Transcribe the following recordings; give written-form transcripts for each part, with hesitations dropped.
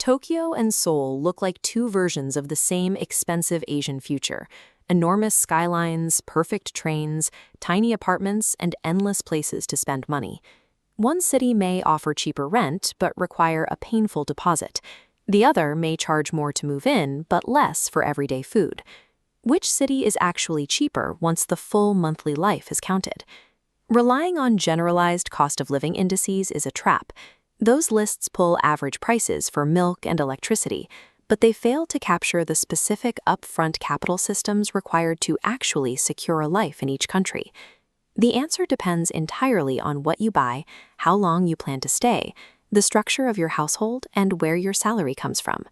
Tokyo and Seoul look like two versions of the same expensive Asian future. Enormous skylines, perfect trains, tiny apartments, and endless places to spend money. One city may offer cheaper rent but require a painful deposit. The other may charge more to move in but less for everyday food. Which city is actually cheaper once the full monthly life is counted? Relying on generalized cost of living indices is a trap. Those lists pull average prices for milk and electricity, but they fail to capture the specific upfront capital systems required to actually secure a life in each country. The answer depends entirely on what you buy, how long you plan to stay, the structure of your household, and where your salary comes from.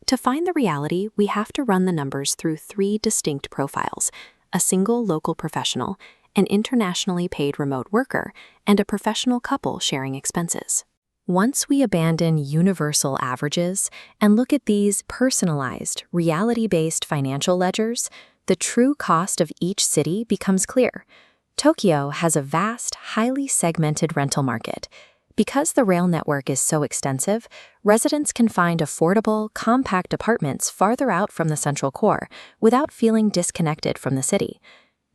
To find the reality, we have to run the numbers through three distinct profiles: a single local professional, an internationally paid remote worker, and a professional couple sharing expenses. Once we abandon universal averages and look at these personalized, reality-based financial ledgers, the true cost of each city becomes clear. Tokyo has a vast, highly segmented rental market. Because the rail network is so extensive, residents can find affordable, compact apartments farther out from the central core without feeling disconnected from the city.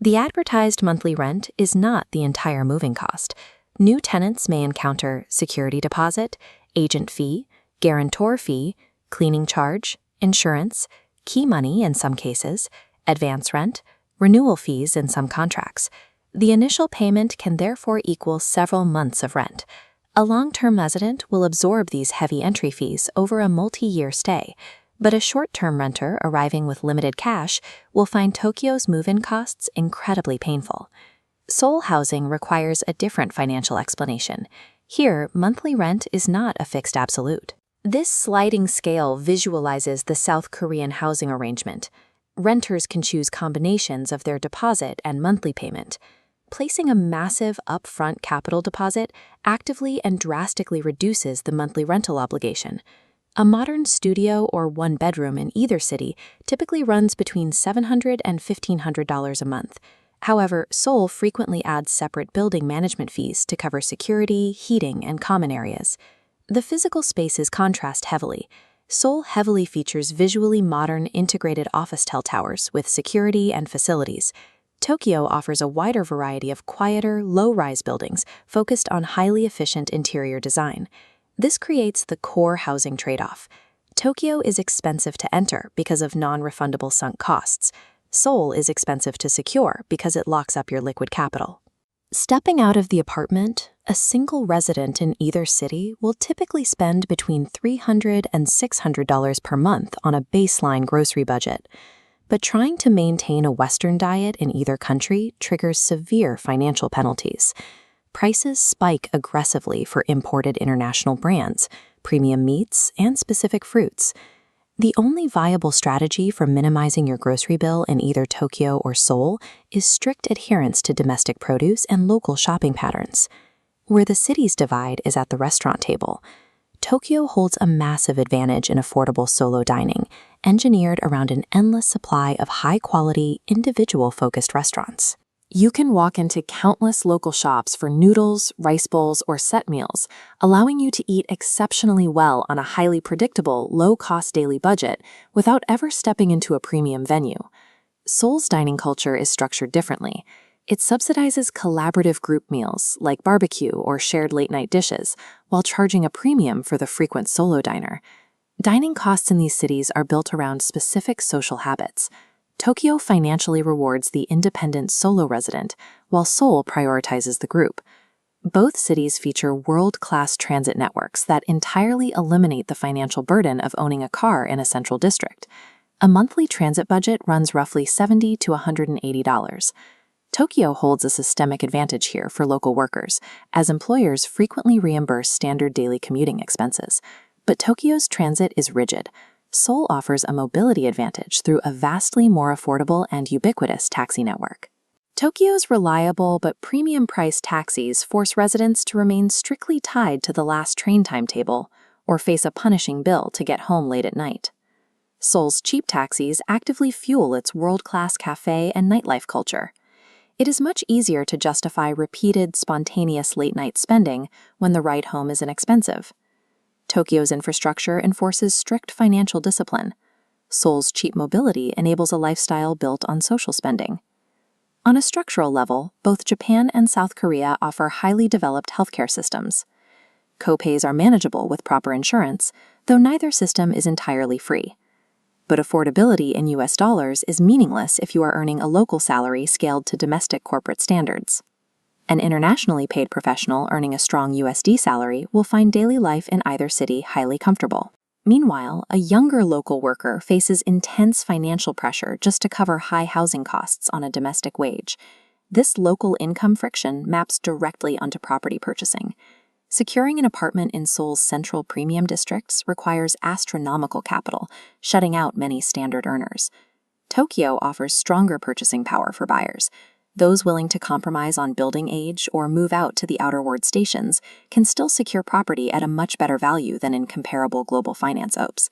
The advertised monthly rent is not the entire moving cost. New tenants may encounter security deposit, agent fee, guarantor fee, cleaning charge, insurance, key money in some cases, advance rent, renewal fees in some contracts. The initial payment can therefore equal several months of rent. A long-term resident will absorb these heavy entry fees over a multi-year stay, but a short-term renter arriving with limited cash will find Tokyo's move-in costs incredibly painful. Seoul housing requires a different financial explanation. Here, monthly rent is not a fixed absolute. This sliding scale visualizes the South Korean housing arrangement. Renters can choose combinations of their deposit and monthly payment. Placing a massive upfront capital deposit actively and drastically reduces the monthly rental obligation. A modern studio or one bedroom in either city typically runs between $700 and $1,500 a month. However, Seoul frequently adds separate building management fees to cover security, heating, and common areas. The physical spaces contrast heavily. Seoul heavily features visually modern integrated office towers with security and facilities. Tokyo offers a wider variety of quieter, low-rise buildings focused on highly efficient interior design. This creates the core housing trade-off. Tokyo is expensive to enter because of non-refundable sunk costs. Seoul is expensive to secure because it locks up your liquid capital. Stepping out of the apartment, a single resident in either city will typically spend between $300 and $600 per month on a baseline grocery budget. But trying to maintain a Western diet in either country triggers severe financial penalties. Prices spike aggressively for imported international brands, premium meats, and specific fruits. The only viable strategy for minimizing your grocery bill in either Tokyo or Seoul is strict adherence to domestic produce and local shopping patterns. Where the cities divide is at the restaurant table. Tokyo holds a massive advantage in affordable solo dining, engineered around an endless supply of high-quality, individual-focused restaurants. You can walk into countless local shops for noodles, rice bowls, or set meals, allowing you to eat exceptionally well on a highly predictable, low-cost daily budget without ever stepping into a premium venue. Seoul's dining culture is structured differently. It subsidizes collaborative group meals like barbecue or shared late-night dishes, while charging a premium for the frequent solo diner. Dining costs in these cities are built around specific social habits. Tokyo financially rewards the independent solo resident, while Seoul prioritizes the group. Both cities feature world-class transit networks that entirely eliminate the financial burden of owning a car in a central district. A monthly transit budget runs roughly $70 to $180. Tokyo holds a systemic advantage here for local workers, as employers frequently reimburse standard daily commuting expenses. But Tokyo's transit is rigid. Seoul offers a mobility advantage through a vastly more affordable and ubiquitous taxi network. Tokyo's reliable but premium-priced taxis force residents to remain strictly tied to the last train timetable or face a punishing bill to get home late at night. Seoul's cheap taxis actively fuel its world-class cafe and nightlife culture. It is much easier to justify repeated, spontaneous late-night spending when the ride home is inexpensive. Tokyo's infrastructure enforces strict financial discipline. Seoul's cheap mobility enables a lifestyle built on social spending. On a structural level, both Japan and South Korea offer highly developed healthcare systems. Copays are manageable with proper insurance, though neither system is entirely free. But affordability in US dollars is meaningless if you are earning a local salary scaled to domestic corporate standards. An internationally paid professional earning a strong USD salary will find daily life in either city highly comfortable. Meanwhile, a younger local worker faces intense financial pressure just to cover high housing costs on a domestic wage. This local income friction maps directly onto property purchasing. Securing an apartment in Seoul's central premium districts requires astronomical capital, shutting out many standard earners. Tokyo offers stronger purchasing power for buyers. Those willing to compromise on building age or move out to the outer ward stations can still secure property at a much better value than in comparable global finance ops.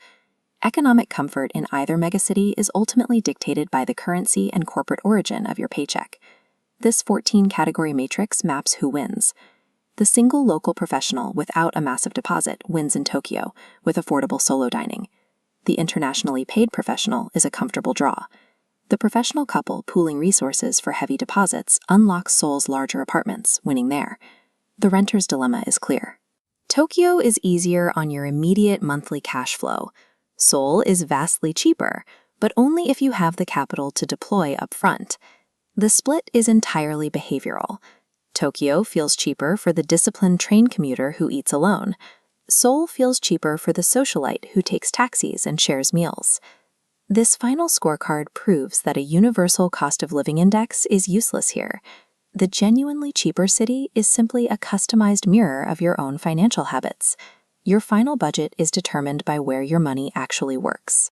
Economic comfort in either megacity is ultimately dictated by the currency and corporate origin of your paycheck. This 14-category matrix maps who wins. The single local professional without a massive deposit wins in Tokyo with affordable solo dining. The internationally paid professional is a comfortable draw. The professional couple pooling resources for heavy deposits unlocks Seoul's larger apartments, winning there. The renter's dilemma is clear. Tokyo is easier on your immediate monthly cash flow. Seoul is vastly cheaper, but only if you have the capital to deploy upfront. The split is entirely behavioral. Tokyo feels cheaper for the disciplined train commuter who eats alone. Seoul feels cheaper for the socialite who takes taxis and shares meals. This final scorecard proves that a universal cost of living index is useless here. The genuinely cheaper city is simply a customized mirror of your own financial habits. Your final budget is determined by where your money actually works.